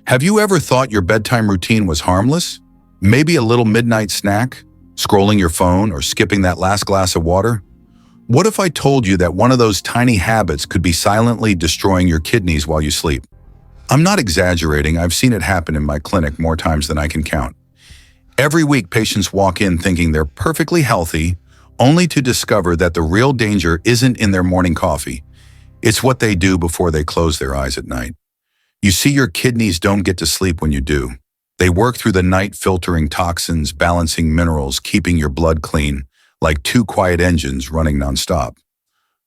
Have you ever thought your bedtime routine was harmless? Maybe a little midnight snack, scrolling your phone, or skipping that last glass of water? What if I told you that one of those tiny habits could be silently destroying your kidneys while you sleep? I'm not exaggerating. I've seen it happen in my clinic more times than I can count. Every week, patients walk in thinking they're perfectly healthy, only to discover that the real danger isn't in their morning coffee. It's what they do before they close their eyes at night. You see, your kidneys don't get to sleep when you do. They work through the night filtering toxins, balancing minerals, keeping your blood clean, like two quiet engines running nonstop.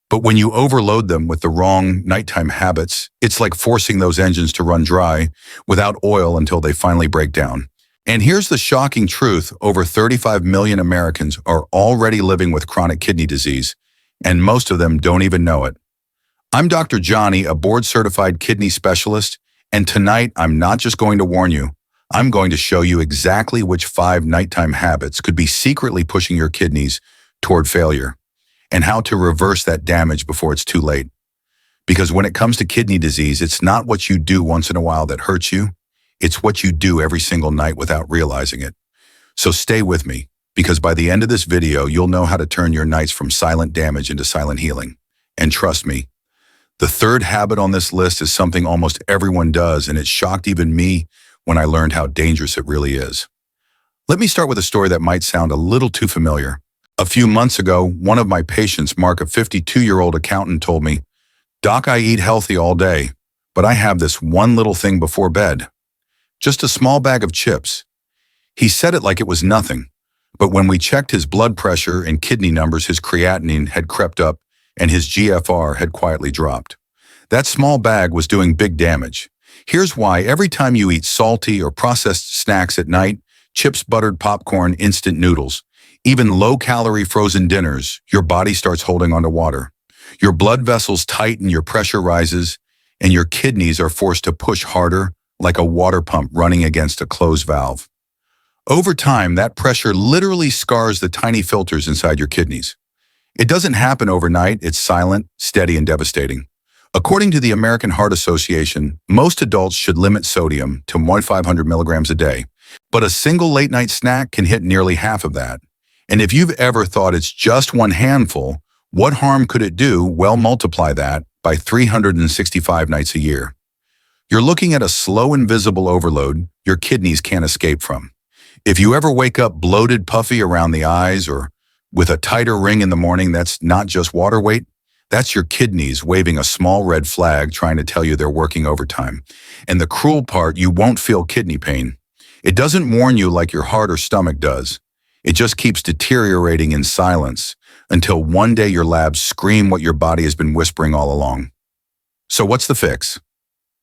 But when you overload them with the wrong nighttime habits, it's like forcing those engines to run dry without oil until they finally break down. And here's the shocking truth: over 35 million Americans are already living with chronic kidney disease, and most of them don't even know it. I'm Dr. Johnny, a board-certified kidney specialist, and tonight I'm not just going to warn you, I'm going to show you exactly which 5 nighttime habits could be secretly pushing your kidneys toward failure, and how to reverse that damage before it's too late. Because when it comes to kidney disease, it's not what you do once in a while that hurts you, it's what you do every single night without realizing it. So stay with me, because by the end of this video, you'll know how to turn your nights from silent damage into silent healing. And trust me, the third habit on this list is something almost everyone does, and it shocked even me when I learned how dangerous it really is. Let me start with a story that might sound a little too familiar. A few months ago, one of my patients, Mark, a 52-year-old accountant, told me, "Doc, I eat healthy all day, but I have this one little thing before bed. Just a small bag of chips." He said it like it was nothing, but when we checked his blood pressure and kidney numbers, his creatinine had crept up and his GFR had quietly dropped. That small bag was doing big damage. Here's why: every time you eat salty or processed snacks at night, chips, buttered popcorn, instant noodles, even low-calorie frozen dinners, your body starts holding onto water. Your blood vessels tighten, your pressure rises, and your kidneys are forced to push harder, like a water pump running against a closed valve. Over time, that pressure literally scars the tiny filters inside your kidneys. It doesn't happen overnight. It's silent, steady, and devastating. According to the American Heart Association, most adults should limit sodium to 1,500 milligrams a day, but a single late-night snack can hit nearly half of that. And if you've ever thought it's just one handful, what harm could it do? Well, multiply that by 365 nights a year. You're looking at a slow, invisible overload your kidneys can't escape from. If you ever wake up bloated, puffy around the eyes, or with a tighter ring in the morning, that's not just water weight. That's your kidneys waving a small red flag trying to tell you they're working overtime. And the cruel part, you won't feel kidney pain. It doesn't warn you like your heart or stomach does. It just keeps deteriorating in silence until one day your labs scream what your body has been whispering all along. So what's the fix?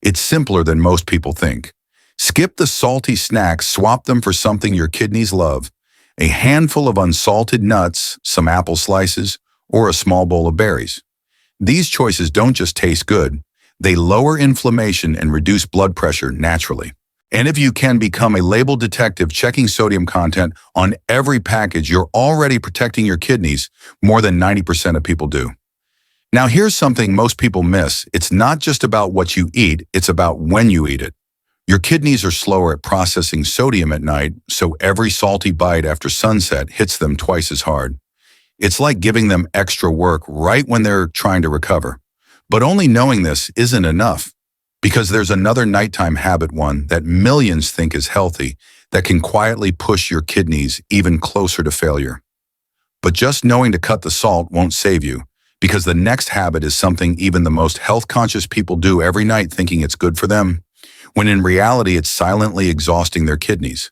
It's simpler than most people think. Skip the salty snacks, swap them for something your kidneys love. A handful of unsalted nuts, some apple slices, or a small bowl of berries. These choices don't just taste good, they lower inflammation and reduce blood pressure naturally. And if you can become a label detective checking sodium content on every package, you're already protecting your kidneys more than 90% of people do. Now here's something most people miss. It's not just about what you eat, it's about when you eat it. Your kidneys are slower at processing sodium at night, so every salty bite after sunset hits them twice as hard. It's like giving them extra work right when they're trying to recover. But only knowing this isn't enough, because there's another nighttime habit, one that millions think is healthy, that can quietly push your kidneys even closer to failure. But just knowing to cut the salt won't save you, because the next habit is something even the most health-conscious people do every night thinking it's good for them, when in reality it's silently exhausting their kidneys.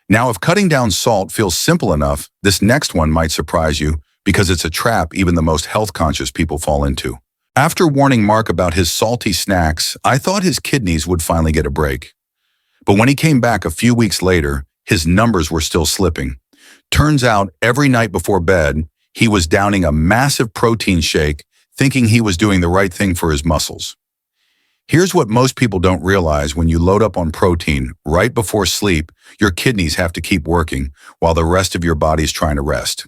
Now, if cutting down salt feels simple enough, this next one might surprise you, because it's a trap even the most health-conscious people fall into. After warning Mark about his salty snacks, I thought his kidneys would finally get a break. But when he came back a few weeks later, his numbers were still slipping. Turns out, every night before bed, he was downing a massive protein shake, thinking he was doing the right thing for his muscles. Here's what most people don't realize: when you load up on protein right before sleep, your kidneys have to keep working while the rest of your body's trying to rest.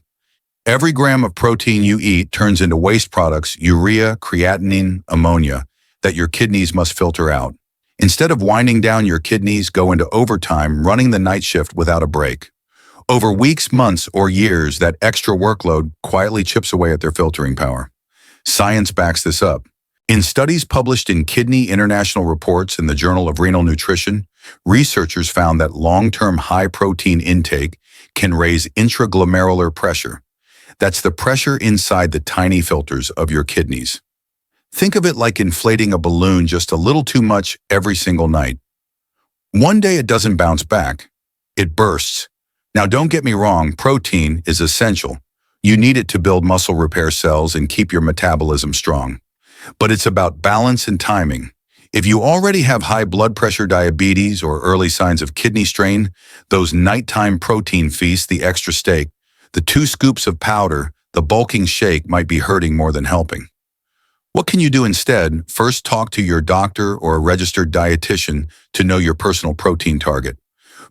Every gram of protein you eat turns into waste products, urea, creatinine, ammonia, that your kidneys must filter out. Instead of winding down your kidneys, go into overtime running the night shift without a break. Over weeks, months, or years, that extra workload quietly chips away at their filtering power. Science backs this up. In studies published in Kidney International Reports in the Journal of Renal Nutrition, researchers found that long-term high-protein intake can raise intraglomerular pressure. That's the pressure inside the tiny filters of your kidneys. Think of it like inflating a balloon just a little too much every single night. One day it doesn't bounce back. It bursts. Now don't get me wrong, protein is essential. You need it to build muscle repair cells and keep your metabolism strong. But it's about balance and timing. If you already have high blood pressure, diabetes, or early signs of kidney strain, those nighttime protein feasts, the extra steak, the 2 scoops of powder, the bulking shake might be hurting more than helping. What can you do instead? First, talk to your doctor or a registered dietitian to know your personal protein target.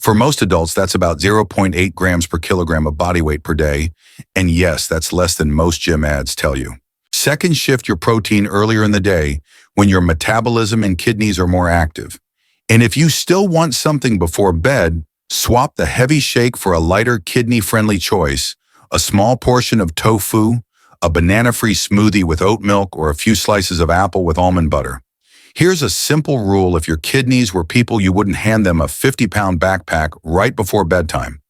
For most adults, that's about 0.8 grams per kilogram of body weight per day. And yes, that's less than most gym ads tell you. Second, shift your protein earlier in the day when your metabolism and kidneys are more active. And if you still want something before bed, swap the heavy shake for a lighter kidney-friendly choice, a small portion of tofu, a banana-free smoothie with oat milk, or a few slices of apple with almond butter. Here's a simple rule: if your kidneys were people, you wouldn't hand them a 50-pound backpack right before bedtime.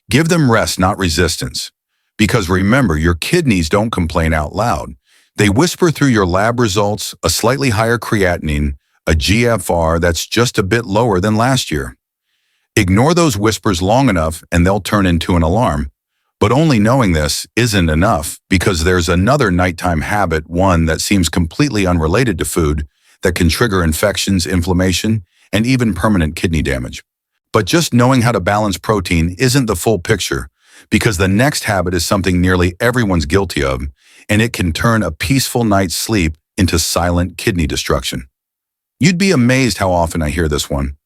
Give them rest, not resistance. Because remember, your kidneys don't complain out loud. They whisper through your lab results: a slightly higher creatinine, a GFR that's just a bit lower than last year. Ignore those whispers long enough and they'll turn into an alarm. But only knowing this isn't enough, because there's another nighttime habit, one that seems completely unrelated to food, that can trigger infections, inflammation, and even permanent kidney damage. But just knowing how to balance protein isn't the full picture, because the next habit is something nearly everyone's guilty of, and it can turn a peaceful night's sleep into silent kidney destruction. You'd be amazed how often I hear this one.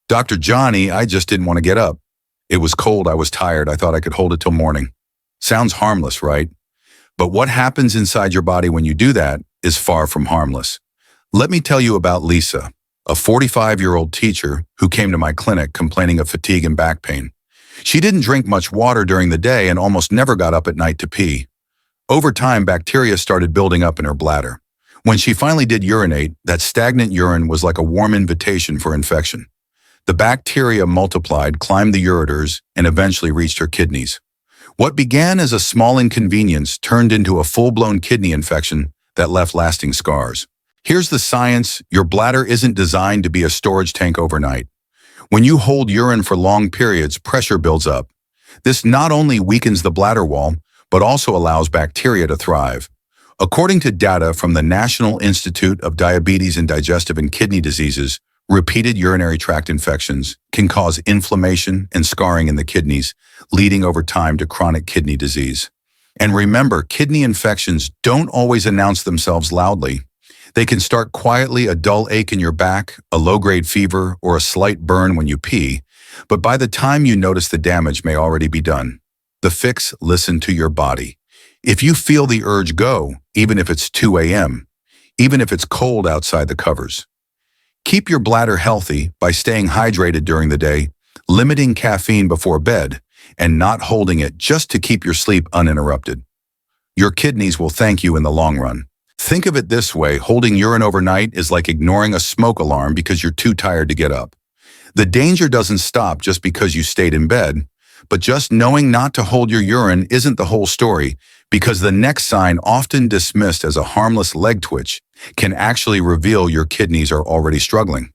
Dr. Johnny, I just didn't want to get up. It was cold, I was tired, I thought I could hold it till morning. Sounds harmless, right? But what happens inside your body when you do that is far from harmless. Let me tell you about Lisa, a 45-year-old teacher who came to my clinic complaining of fatigue and back pain. She didn't drink much water during the day and almost never got up at night to pee. Over time, bacteria started building up in her bladder. When she finally did urinate, that stagnant urine was like a warm invitation for infection. The bacteria multiplied, climbed the ureters, and eventually reached her kidneys. What began as a small inconvenience turned into a full-blown kidney infection that left lasting scars. Here's the science: your bladder isn't designed to be a storage tank overnight. When you hold urine for long periods, pressure builds up. This not only weakens the bladder wall, but also allows bacteria to thrive. According to data from the National Institute of Diabetes and Digestive and Kidney Diseases, repeated urinary tract infections can cause inflammation and scarring in the kidneys, leading over time to chronic kidney disease. And remember, kidney infections don't always announce themselves loudly. They can start quietly: a dull ache in your back, a low-grade fever, or a slight burn when you pee. But by the time you notice, the damage may already be done. The fix: listen to your body. If you feel the urge, go, even if it's 2 a.m., even if it's cold outside the covers. Keep your bladder healthy by staying hydrated during the day, limiting caffeine before bed, and not holding it just to keep your sleep uninterrupted. Your kidneys will thank you in the long run. Think of it this way: holding urine overnight is like ignoring a smoke alarm because you're too tired to get up. The danger doesn't stop just because you stayed in bed, but just knowing not to hold your urine isn't the whole story, because the next sign, often dismissed as a harmless leg twitch, can actually reveal your kidneys are already struggling.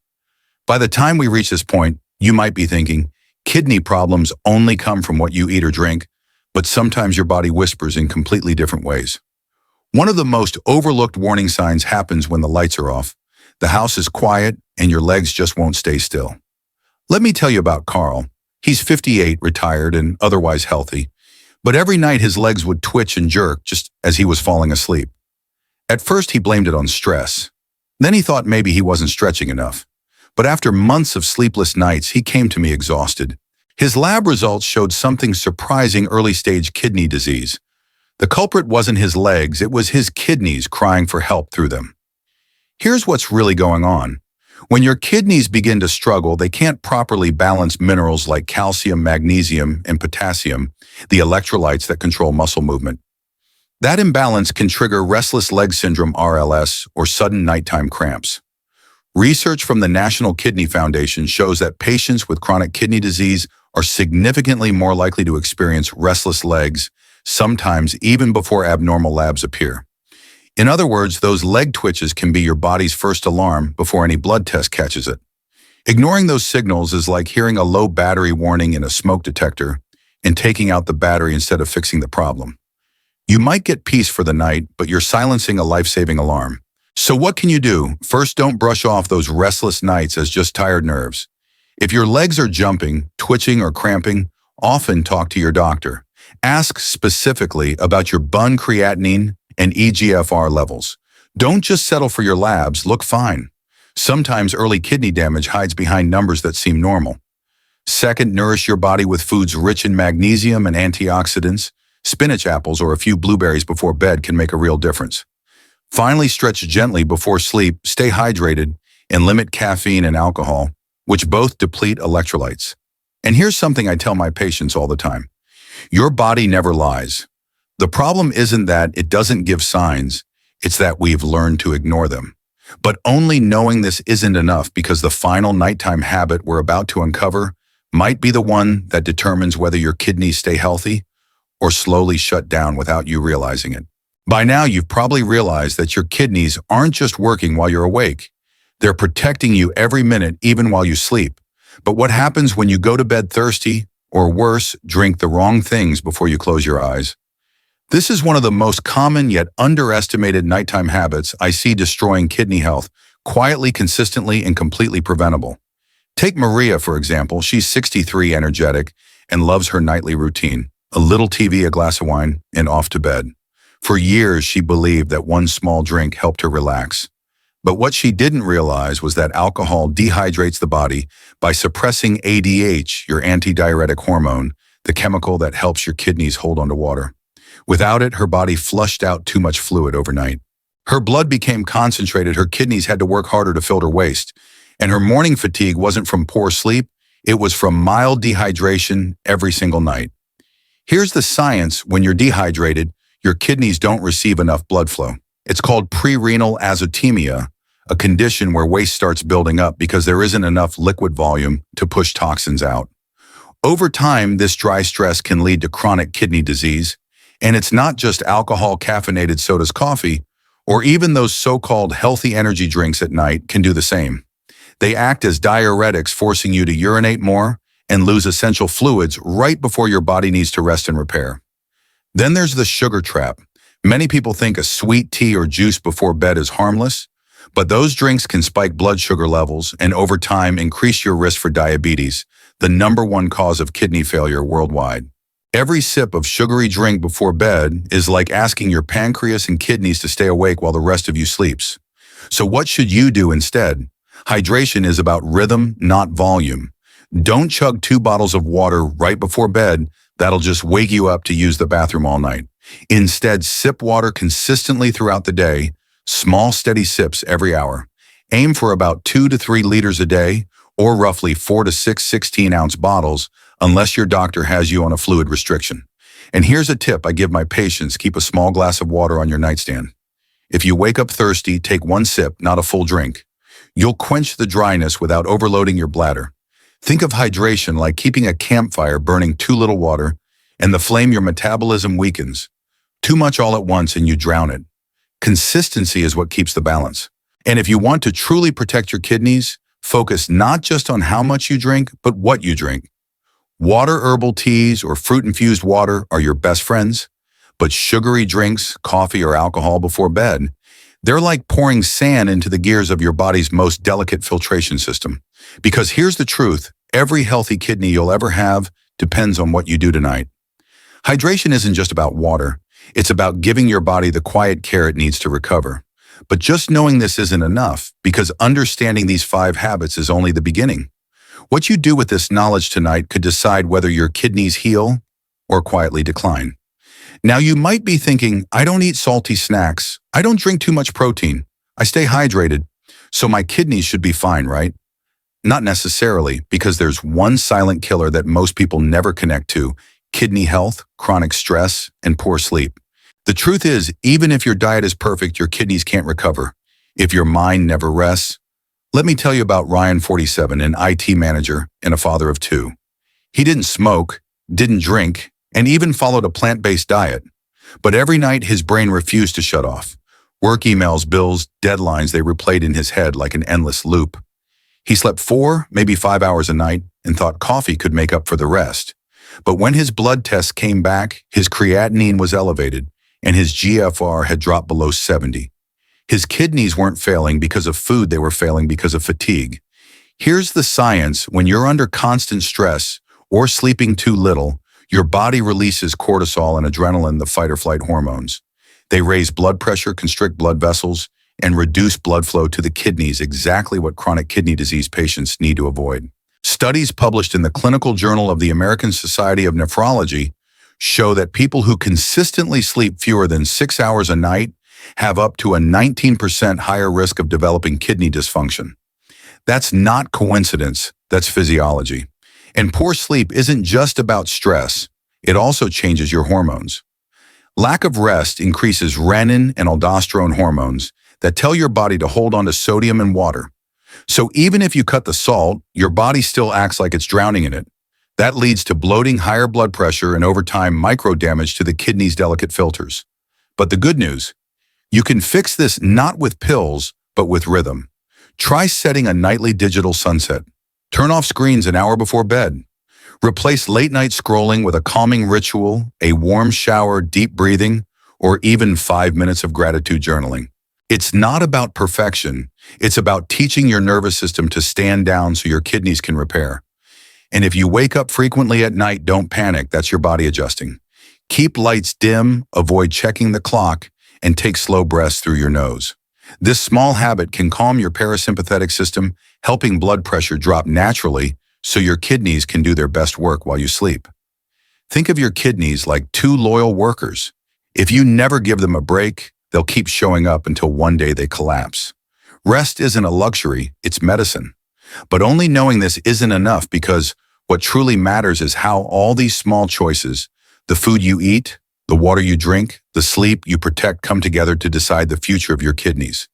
By the time we reach this point, you might be thinking, kidney problems only come from what you eat or drink, but sometimes your body whispers in completely different ways. One of the most overlooked warning signs happens when the lights are off, the house is quiet, and your legs just won't stay still. Let me tell you about Carl. He's 58, retired, and otherwise healthy, but every night his legs would twitch and jerk just as he was falling asleep. At first, he blamed it on stress. Then he thought maybe he wasn't stretching enough. But after months of sleepless nights, he came to me exhausted. His lab results showed something surprising: early-stage kidney disease. The culprit wasn't his legs, it was his kidneys crying for help through them. Here's what's really going on. When your kidneys begin to struggle, they can't properly balance minerals like calcium, magnesium, and potassium, the electrolytes that control muscle movement. That imbalance can trigger restless leg syndrome (RLS) or sudden nighttime cramps. Research from the National Kidney Foundation shows that patients with chronic kidney disease are significantly more likely to experience restless legs, sometimes even before abnormal labs appear. In other words, those leg twitches can be your body's first alarm before any blood test catches it. Ignoring those signals is like hearing a low battery warning in a smoke detector and taking out the battery instead of fixing the problem. You might get peace for the night, but you're silencing a life-saving alarm. So what can you do? First, don't brush off those restless nights as just tired nerves. If your legs are jumping, twitching, or cramping, often talk to your doctor. Ask specifically about your bun creatinine and eGFR levels. Don't just settle for your labs, look fine. Sometimes early kidney damage hides behind numbers that seem normal. Second, nourish your body with foods rich in magnesium and antioxidants. Spinach apples or a few blueberries before bed can make a real difference. Finally, stretch gently before sleep, stay hydrated, and limit caffeine and alcohol, which both deplete electrolytes. And here's something I tell my patients all the time. Your body never lies. The problem isn't that it doesn't give signs, it's that we've learned to ignore them. But only knowing this isn't enough, because the final nighttime habit we're about to uncover might be the one that determines whether your kidneys stay healthy or slowly shut down without you realizing it. By now, you've probably realized that your kidneys aren't just working while you're awake. They're protecting you every minute, even while you sleep. But what happens when you go to bed thirsty, or worse, drink the wrong things before you close your eyes? This is one of the most common yet underestimated nighttime habits I see destroying kidney health, quietly, consistently, and completely preventable. Take Maria, for example. She's 63, energetic, and loves her nightly routine. A little TV, a glass of wine, and off to bed. For years, she believed that one small drink helped her relax. But what she didn't realize was that alcohol dehydrates the body by suppressing ADH, your antidiuretic hormone, the chemical that helps your kidneys hold onto water. Without it, her body flushed out too much fluid overnight. Her blood became concentrated, her kidneys had to work harder to filter waste. And her morning fatigue wasn't from poor sleep, it was from mild dehydration every single night. Here's the science: when you're dehydrated, your kidneys don't receive enough blood flow. It's called pre-renal azotemia, a condition where waste starts building up because there isn't enough liquid volume to push toxins out. Over time, this dry stress can lead to chronic kidney disease, and it's not just alcohol, caffeinated sodas, coffee, or even those so-called healthy energy drinks at night can do the same. They act as diuretics, forcing you to urinate more and lose essential fluids right before your body needs to rest and repair. Then there's the sugar trap. Many people think a sweet tea or juice before bed is harmless, but those drinks can spike blood sugar levels and over time increase your risk for diabetes, the #1 cause of kidney failure worldwide. Every sip of sugary drink before bed is like asking your pancreas and kidneys to stay awake while the rest of you sleeps. So what should you do instead? Hydration is about rhythm, not volume. Don't chug 2 bottles of water right before bed. That'll just wake you up to use the bathroom all night. Instead, sip water consistently throughout the day, small steady sips every hour. Aim for about 2 to 3 liters a day, or roughly 4 to 6 16-ounce bottles, unless your doctor has you on a fluid restriction. And here's a tip I give my patients: keep a small glass of water on your nightstand. If you wake up thirsty, take 1 sip, not a full drink. You'll quench the dryness without overloading your bladder. Think of hydration like keeping a campfire burning too little water, and the flame your metabolism weakens. Too much all at once and you drown it. Consistency is what keeps the balance. And if you want to truly protect your kidneys, focus not just on how much you drink, but what you drink. Water, herbal teas, or fruit-infused water are your best friends, but sugary drinks, coffee, or alcohol before bed, they're like pouring sand into the gears of your body's most delicate filtration system. Because here's the truth: every healthy kidney you'll ever have depends on what you do tonight. Hydration isn't just about water. It's about giving your body the quiet care it needs to recover. But just knowing this isn't enough, because understanding these 5 habits is only the beginning. What you do with this knowledge tonight could decide whether your kidneys heal or quietly decline. Now, you might be thinking, I don't eat salty snacks. I don't drink too much protein. I stay hydrated. So my kidneys should be fine, right? Not necessarily, because there's one silent killer that most people never connect to: kidney health, chronic stress, and poor sleep. The truth is, even if your diet is perfect, your kidneys can't recover if your mind never rests. Let me tell you about Ryan, 47, an IT manager and a father of two. He didn't smoke, didn't drink, and even followed a plant-based diet. But every night his brain refused to shut off. Work emails, bills, deadlines, they replayed in his head like an endless loop. He slept 4, maybe 5 hours a night and thought coffee could make up for the rest. But when his blood tests came back, his creatinine was elevated and his GFR had dropped below 70. His kidneys weren't failing because of food, they were failing because of fatigue. Here's the science: when you're under constant stress or sleeping too little, your body releases cortisol and adrenaline, the fight or flight hormones. They raise blood pressure, constrict blood vessels, and reduce blood flow to the kidneys, exactly what chronic kidney disease patients need to avoid. Studies published in the Clinical Journal of the American Society of Nephrology show that people who consistently sleep fewer than 6 hours a night have up to a 19% higher risk of developing kidney dysfunction. That's not coincidence, that's physiology. And poor sleep isn't just about stress, it also changes your hormones. Lack of rest increases renin and aldosterone hormones that tell your body to hold on to sodium and water. So even if you cut the salt, your body still acts like it's drowning in it. That leads to bloating, higher blood pressure, and over time, micro damage to the kidney's delicate filters. But the good news: you can fix this not with pills, but with rhythm. Try setting a nightly digital sunset. Turn off screens an hour before bed. Replace late-night scrolling with a calming ritual, a warm shower, deep breathing, or even 5 minutes of gratitude journaling. It's not about perfection. It's about teaching your nervous system to stand down so your kidneys can repair. And if you wake up frequently at night, don't panic. That's your body adjusting. Keep lights dim, avoid checking the clock, and take slow breaths through your nose. This small habit can calm your parasympathetic system, helping blood pressure drop naturally so your kidneys can do their best work while you sleep. Think of your kidneys like two loyal workers. If you never give them a break, they'll keep showing up until one day they collapse. Rest isn't a luxury, it's medicine. But only knowing this isn't enough, because what truly matters is how all these small choices, the food you eat, the water you drink, the sleep you protect, come together to decide the future of your kidneys.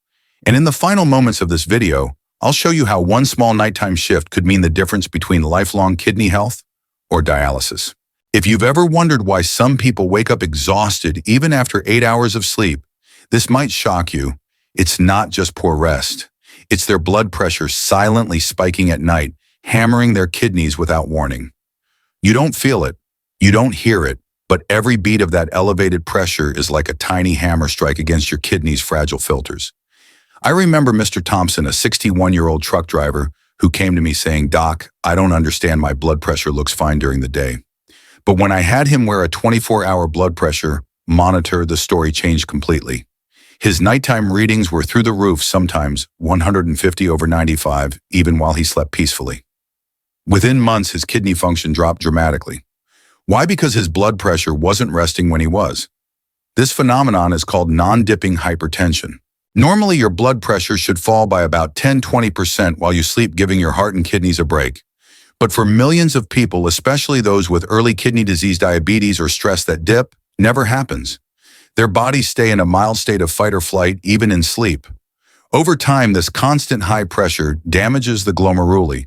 And in the final moments of this video, I'll show you how one small nighttime shift could mean the difference between lifelong kidney health or dialysis. If you've ever wondered why some people wake up exhausted even after 8 hours of sleep, this might shock you. It's not just poor rest. It's their blood pressure silently spiking at night, hammering their kidneys without warning. You don't feel it, you don't hear it, but every beat of that elevated pressure is like a tiny hammer strike against your kidneys' fragile filters. I remember Mr. Thompson, a 61-year-old truck driver, who came to me saying, "Doc, I don't understand, my blood pressure looks fine during the day." But when I had him wear a 24-hour blood pressure monitor, the story changed completely. His nighttime readings were through the roof, sometimes 150/95, even while he slept peacefully. Within months, his kidney function dropped dramatically. Why? Because his blood pressure wasn't resting when he was. This phenomenon is called non-dipping hypertension. Normally, your blood pressure should fall by about 10–20% while you sleep, giving your heart and kidneys a break. But for millions of people, especially those with early kidney disease, diabetes, or stress, that dip never happens. Their bodies stay in a mild state of fight or flight, even in sleep. Over time, this constant high pressure damages the glomeruli,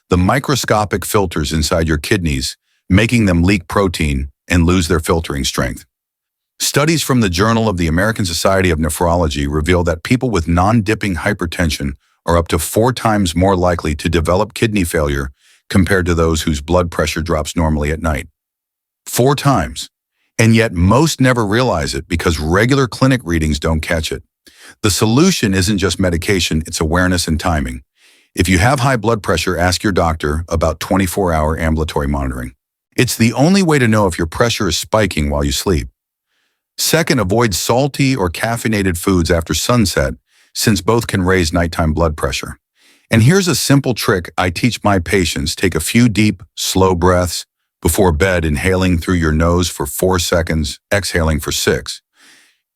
the microscopic filters inside your kidneys, making them leak protein and lose their filtering strength. Studies from the Journal of the American Society of Nephrology reveal that people with non-dipping hypertension are up to 4 times more likely to develop kidney failure compared to those whose blood pressure drops normally at night. 4 times. And yet most never realize it because regular clinic readings don't catch it. The solution isn't just medication, it's awareness and timing. If you have high blood pressure, ask your doctor about 24-hour ambulatory monitoring. It's the only way to know if your pressure is spiking while you sleep. Second, avoid salty or caffeinated foods after sunset, since both can raise nighttime blood pressure. And here's a simple trick I teach my patients: take a few deep, slow breaths before bed, inhaling through your nose for 4 seconds, exhaling for 6.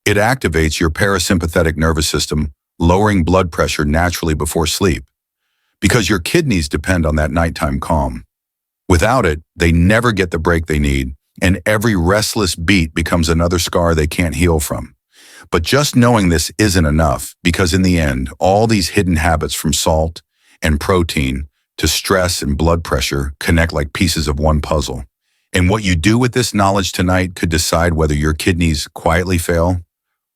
It activates your parasympathetic nervous system, lowering blood pressure naturally before sleep, because your kidneys depend on that nighttime calm. Without it, they never get the break they need, and every restless beat becomes another scar they can't heal from. But just knowing this isn't enough, because in the end, all these hidden habits from salt and protein to stress and blood pressure connect like pieces of one puzzle. And what you do with this knowledge tonight could decide whether your kidneys quietly fail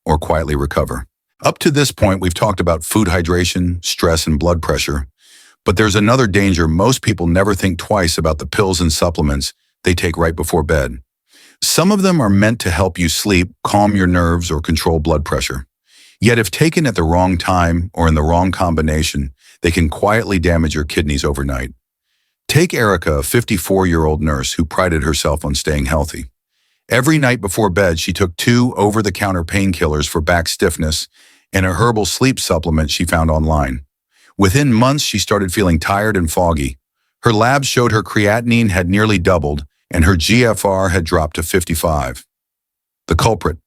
or quietly recover. Up to this point, we've talked about food hydration, stress, and blood pressure. But there's another danger. Most people never think twice about the pills and supplements they take right before bed. Some of them are meant to help you sleep, calm your nerves, or control blood pressure. Yet if taken at the wrong time or in the wrong combination, they can quietly damage your kidneys overnight. Take Erica, a 54-year-old nurse who prided herself on staying healthy. Every night before bed, she took 2 over-the-counter painkillers for back stiffness and a herbal sleep supplement she found online. Within months, she started feeling tired and foggy. Her labs showed her creatinine had nearly doubled, and her GFR had dropped to 55. The culprit: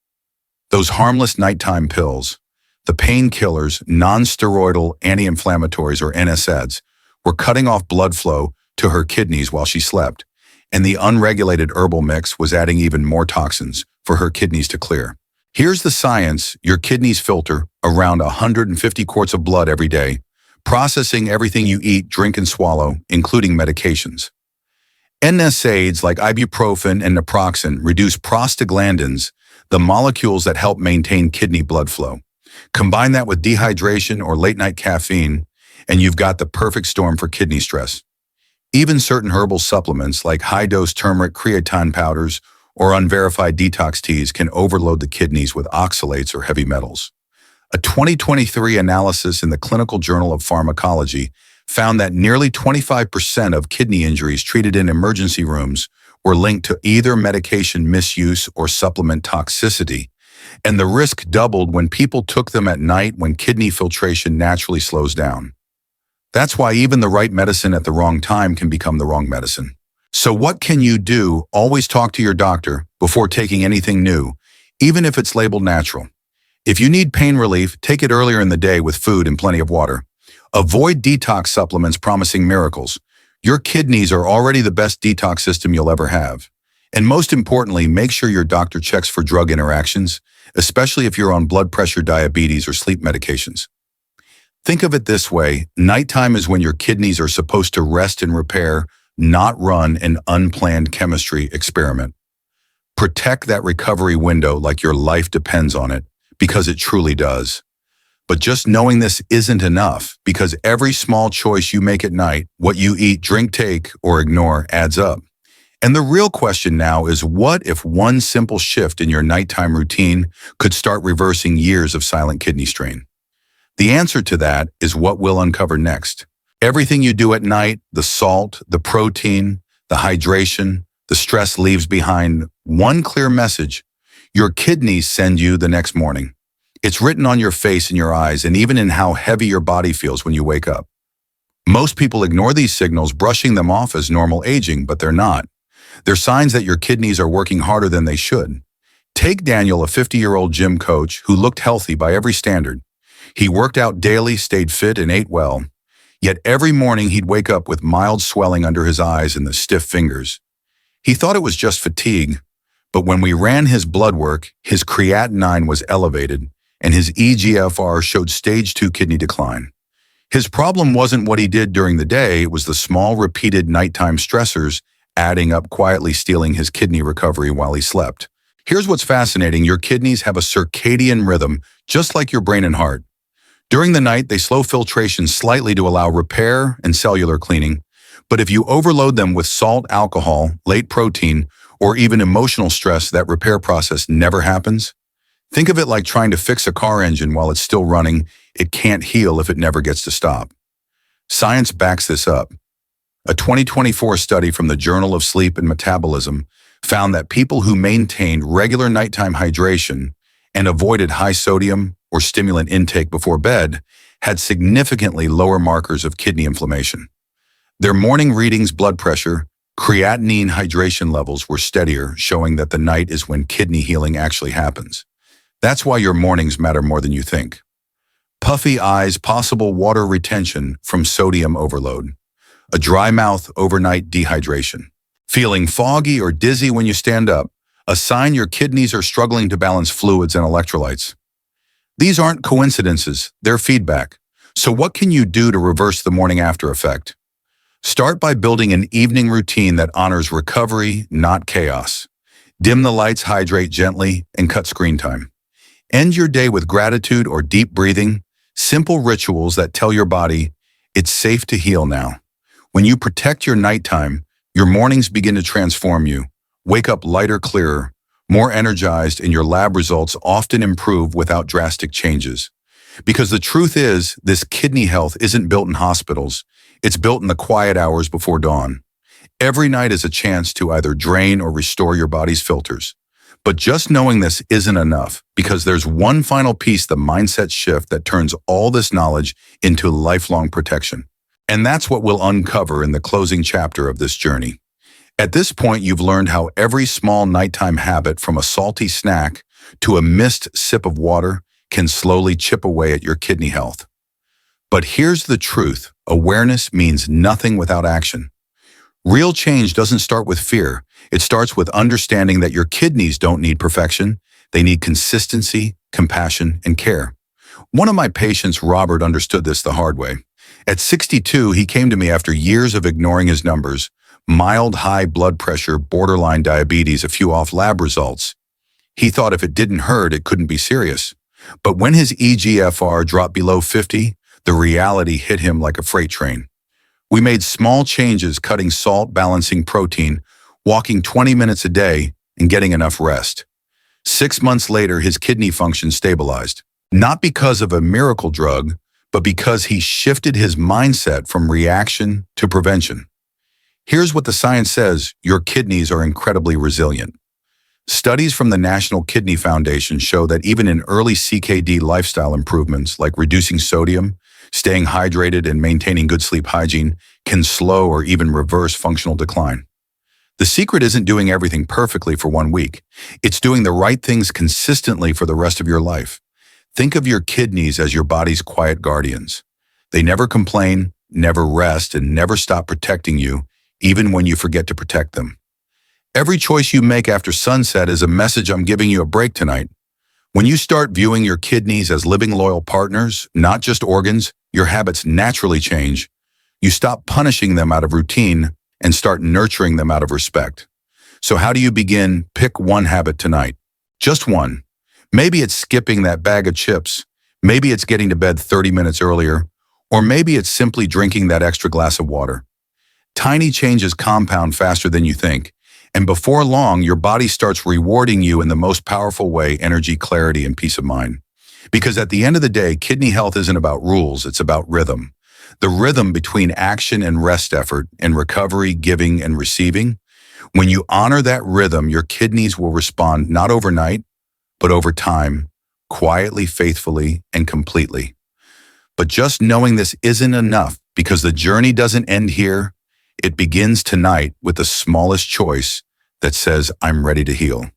those harmless nighttime pills, the painkillers, non-steroidal anti-inflammatories or NSAIDs, were cutting off blood flow to her kidneys while she slept, and the unregulated herbal mix was adding even more toxins for her kidneys to clear. Here's the science: your kidneys filter around 150 quarts of blood every day, processing everything you eat, drink, and swallow, including medications. NSAIDs like ibuprofen and naproxen reduce prostaglandins, the molecules that help maintain kidney blood flow. Combine that with dehydration or late-night caffeine, and you've got the perfect storm for kidney stress. Even certain herbal supplements like high-dose turmeric creatine powders or unverified detox teas can overload the kidneys with oxalates or heavy metals. A 2023 analysis in the Clinical Journal of Pharmacology found that nearly 25% of kidney injuries treated in emergency rooms were linked to either medication misuse or supplement toxicity, and the risk doubled when people took them at night when kidney filtration naturally slows down. That's why even the right medicine at the wrong time can become the wrong medicine. So what can you do? Always talk to your doctor before taking anything new, even if it's labeled natural. If you need pain relief, take it earlier in the day with food and plenty of water. Avoid detox supplements promising miracles. Your kidneys are already the best detox system you'll ever have. And most importantly, make sure your doctor checks for drug interactions, especially if you're on blood pressure, diabetes, or sleep medications. Think of it this way: nighttime is when your kidneys are supposed to rest and repair, not run an unplanned chemistry experiment. Protect that recovery window like your life depends on it, because it truly does. But just knowing this isn't enough, because every small choice you make at night, what you eat, drink, take, or ignore, adds up. And the real question now is, what if one simple shift in your nighttime routine could start reversing years of silent kidney strain? The answer to that is what we'll uncover next. Everything you do at night, the salt, the protein, the hydration, the stress leaves behind one clear message: your kidneys send you the next morning. It's written on your face and your eyes, and even in how heavy your body feels when you wake up. Most people ignore these signals, brushing them off as normal aging, but they're not. They're signs that your kidneys are working harder than they should. Take Daniel, a 50-year-old gym coach who looked healthy by every standard. He worked out daily, stayed fit, and ate well. Yet every morning he'd wake up with mild swelling under his eyes and the stiff fingers. He thought it was just fatigue, but when we ran his blood work, his creatinine was elevated, and his eGFR showed stage 2 kidney decline. His problem wasn't what he did during the day, it was the small, repeated nighttime stressors adding up, quietly stealing his kidney recovery while he slept. Here's what's fascinating: your kidneys have a circadian rhythm, just like your brain and heart. During the night, they slow filtration slightly to allow repair and cellular cleaning, but if you overload them with salt, alcohol, late protein, or even emotional stress, that repair process never happens. Think of it like trying to fix a car engine while it's still running. It can't heal if it never gets to stop. Science backs this up. A 2024 study from the Journal of Sleep and Metabolism found that people who maintained regular nighttime hydration and avoided high sodium or stimulant intake before bed had significantly lower markers of kidney inflammation. Their morning readings, blood pressure, creatinine, hydration levels were steadier, showing that the night is when kidney healing actually happens. That's why your mornings matter more than you think. Puffy eyes, possible water retention from sodium overload. A dry mouth, overnight dehydration. Feeling foggy or dizzy when you stand up, a sign your kidneys are struggling to balance fluids and electrolytes. These aren't coincidences, they're feedback. So what can you do to reverse the morning after effect? Start by building an evening routine that honors recovery, not chaos. Dim the lights, hydrate gently, and cut screen time. End your day with gratitude or deep breathing, simple rituals that tell your body, it's safe to heal now. When you protect your nighttime, your mornings begin to transform you. Wake up lighter, clearer, more energized, and your lab results often improve without drastic changes. Because the truth is, this kidney health isn't built in hospitals. It's built in the quiet hours before dawn. Every night is a chance to either drain or restore your body's filters. But just knowing this isn't enough, because there's one final piece, the mindset shift that turns all this knowledge into lifelong protection. And that's what we'll uncover in the closing chapter of this journey. At this point, you've learned how every small nighttime habit, from a salty snack to a missed sip of water, can slowly chip away at your kidney health. But here's the truth: awareness means nothing without action. Real change doesn't start with fear. It starts with understanding that your kidneys don't need perfection. They need consistency, compassion, and care. One of my patients, Robert, understood this the hard way. At 62, he came to me after years of ignoring his numbers: mild high blood pressure, borderline diabetes, a few off lab results. He thought if it didn't hurt, it couldn't be serious. But when his eGFR dropped below 50, the reality hit him like a freight train. We made small changes, cutting salt, balancing protein, walking 20 minutes a day, and getting enough rest. 6 months later, his kidney function stabilized. Not because of a miracle drug, but because he shifted his mindset from reaction to prevention. Here's what the science says: your kidneys are incredibly resilient. Studies from the National Kidney Foundation show that even in early CKD lifestyle improvements, like reducing sodium, staying hydrated, and maintaining good sleep hygiene, can slow or even reverse functional decline. The secret isn't doing everything perfectly for 1 week. It's doing the right things consistently for the rest of your life. Think of your kidneys as your body's quiet guardians. They never complain, never rest, and never stop protecting you, even when you forget to protect them. Every choice you make after sunset is a message: I'm giving you a break tonight. When you start viewing your kidneys as living, loyal partners, not just organs, your habits naturally change. You stop punishing them out of routine and start nurturing them out of respect. So how do you begin? Pick one habit tonight. Just one. Maybe it's skipping that bag of chips. Maybe it's getting to bed 30 minutes earlier. Or maybe it's simply drinking that extra glass of water. Tiny changes compound faster than you think. And before long, your body starts rewarding you in the most powerful way: energy, clarity, and peace of mind. Because at the end of the day, kidney health isn't about rules, it's about rhythm. The rhythm between action and rest effort, and recovery, giving, and receiving. When you honor that rhythm, your kidneys will respond not overnight, but over time, quietly, faithfully, and completely. But just knowing this isn't enough, because the journey doesn't end here. It begins tonight with the smallest choice that says, I'm ready to heal.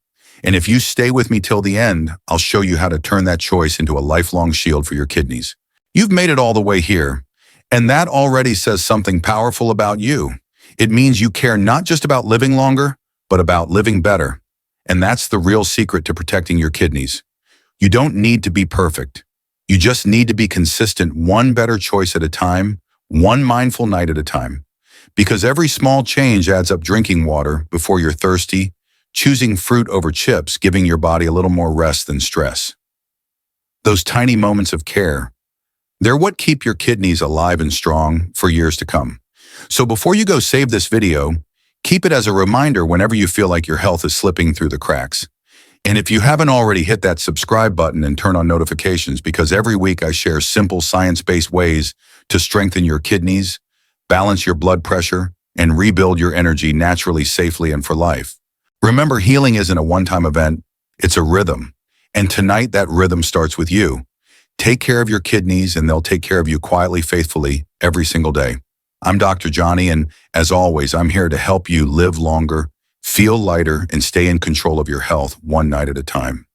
And if you stay with me till the end, I'll show you how to turn that choice into a lifelong shield for your kidneys. You've made it all the way here, and that already says something powerful about you. It means you care not just about living longer, but about living better. And that's the real secret to protecting your kidneys. You don't need to be perfect. You just need to be consistent, one better choice at a time, one mindful night at a time. Because every small change adds up: drinking water before you're thirsty, choosing fruit over chips, giving your body a little more rest than stress. Those tiny moments of care, they're what keep your kidneys alive and strong for years to come. So before you go, save this video, keep it as a reminder whenever you feel like your health is slipping through the cracks. And if you haven't already, hit that subscribe button and turn on notifications, because every week I share simple science-based ways to strengthen your kidneys, balance your blood pressure, and rebuild your energy naturally, safely, and for life. Remember, healing isn't a one-time event, it's a rhythm. And tonight, that rhythm starts with you. Take care of your kidneys, and they'll take care of you quietly, faithfully, every single day. I'm Dr. Johnny, and as always, I'm here to help you live longer, feel lighter, and stay in control of your health one night at a time.